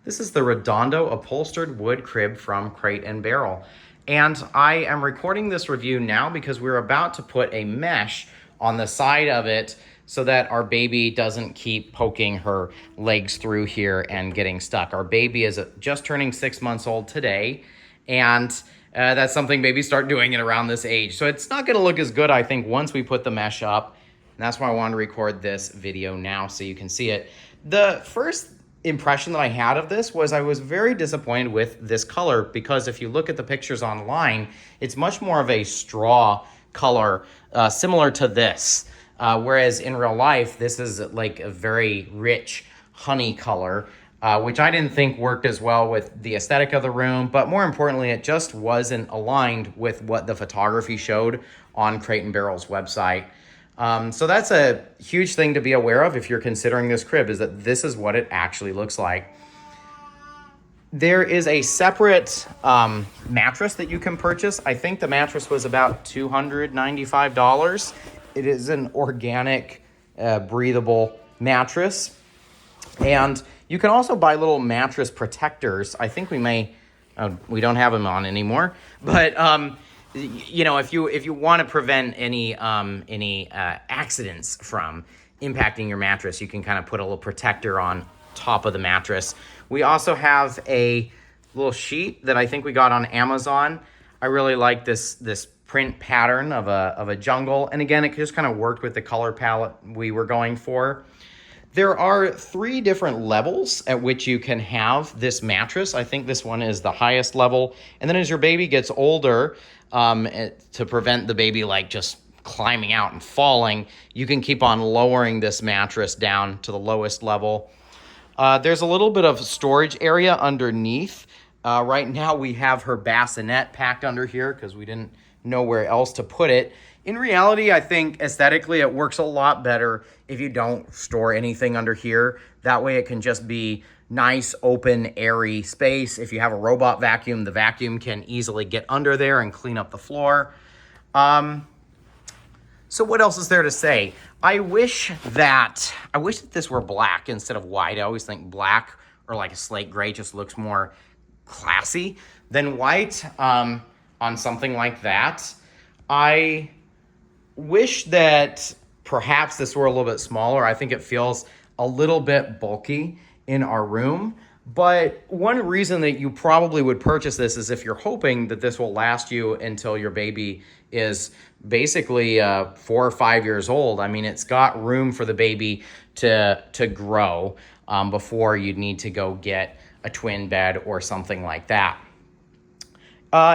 This is the Redondo upholstered wood crib from Crate and Barrel. And I am recording this review now because we're about to put a mesh on the side of it so that our baby doesn't keep poking her legs through here and getting stuck. Our baby is just turning 6 months old today, and that's something babies start doing at around this age. So it's not gonna look as good, I think, once we put the mesh up. And that's why I wanted to record this video now so you can see it. The first impression that I had of this was I was very disappointed with this color, because if you look at the pictures online, it's much more of a straw color, similar to this. Whereas in real life, this is like a very rich honey color, which I didn't think worked as well with the aesthetic of the room, but more importantly, it just wasn't aligned with what the photography showed on Crate and Barrel's website. So that's a huge thing to be aware of if you're considering this crib, is that this is what it actually looks like. There is a separate mattress that you can purchase. I think the mattress was about $295. It is an organic, breathable mattress. And you can also buy little mattress protectors. I think we don't have them on anymore, but you know, if you want to prevent any accidents from impacting your mattress, you can kind of put a little protector on top of the mattress. We also have a little sheet that I think we got on Amazon. I really like this print pattern of a jungle, and again, it just kind of worked with the color palette we were going for. There are 3 different levels at which you can have this mattress. I think this one is the highest level. And then as your baby gets older, to prevent the baby like just climbing out and falling, you can keep on lowering this mattress down to the lowest level. There's a little bit of storage area underneath. Right now we have her bassinet packed under here because we didn't know where else to put it. In reality, I think aesthetically it works a lot better if you don't store anything under here. That way it can just be nice, open, airy space. If you have a robot vacuum, the vacuum can easily get under there and clean up the floor. So what else is there to say? I wish that this were black instead of white. I always think black or like a slate gray just looks more classy than white on something like that. I wish that perhaps this were a little bit smaller. I think it feels a little bit bulky in our room. But one reason that you probably would purchase this is if you're hoping that this will last you until your baby is basically 4 or 5 years old. I mean, it's got room for the baby to grow before you'd need to go get a twin bed or something like that.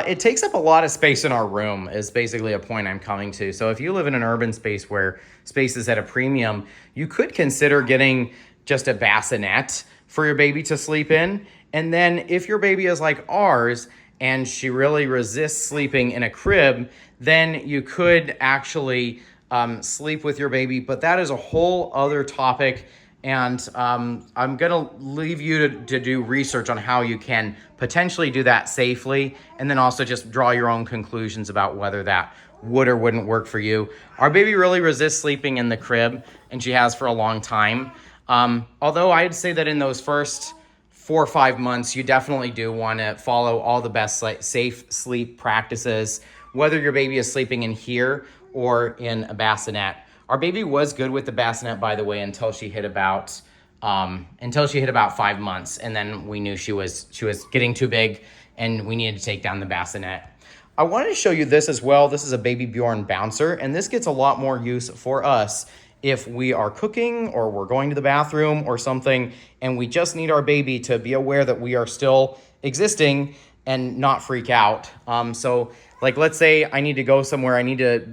It takes up a lot of space in our room is basically a point I'm coming to. So if you live in an urban space where space is at a premium, you could consider getting just a bassinet for your baby to sleep in. And then if your baby is like ours and she really resists sleeping in a crib, then you could actually sleep with your baby. But that is a whole other topic. And I'm gonna leave you to do research on how you can potentially do that safely, and then also just draw your own conclusions about whether that would or wouldn't work for you. Our baby really resists sleeping in the crib, and she has for a long time. Although I'd say that in those first 4 or 5 months, you definitely do wanna follow all the best safe sleep practices, whether your baby is sleeping in here or in a bassinet. Our baby was good with the bassinet, by the way, until she hit about 5 months, and then we knew she was getting too big, and we needed to take down the bassinet. I wanted to show you this as well. This is a Baby Bjorn bouncer, and this gets a lot more use for us if we are cooking or we're going to the bathroom or something, and we just need our baby to be aware that we are still existing and not freak out. So like, let's say I need to go somewhere, I need to,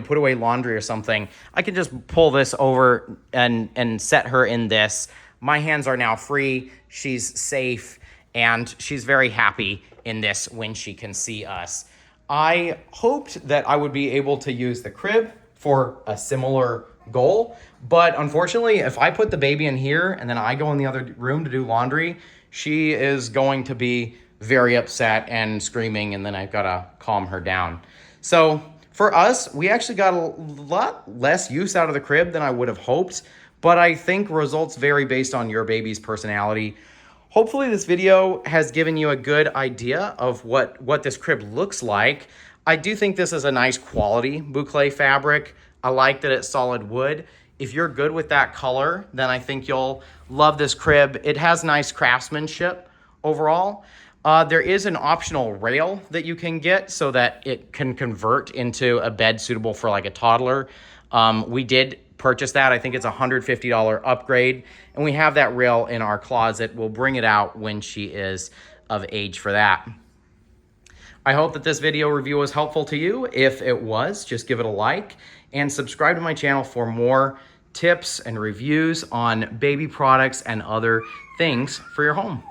put away laundry or something. I can just pull this over and set her in this. My hands are now free. She's safe, and she's very happy in this when she can see us. I hoped that I would be able to use the crib for a similar goal, but unfortunately, if I put the baby in here and then I go in the other room to do laundry, she is going to be very upset and screaming, and then I've got to calm her down. So for us, we actually got a lot less use out of the crib than I would have hoped, but I think results vary based on your baby's personality. Hopefully this video has given you a good idea of what this crib looks like. I do think this is a nice quality boucle fabric. I like that it's solid wood. If you're good with that color, then I think you'll love this crib. It has nice craftsmanship overall. There is an optional rail that you can get so that it can convert into a bed suitable for like a toddler. We did purchase that. I think it's a $150 upgrade, and we have that rail in our closet. We'll bring it out when she is of age for that. I hope that this video review was helpful to you. If it was, just give it a like and subscribe to my channel for more tips and reviews on baby products and other things for your home.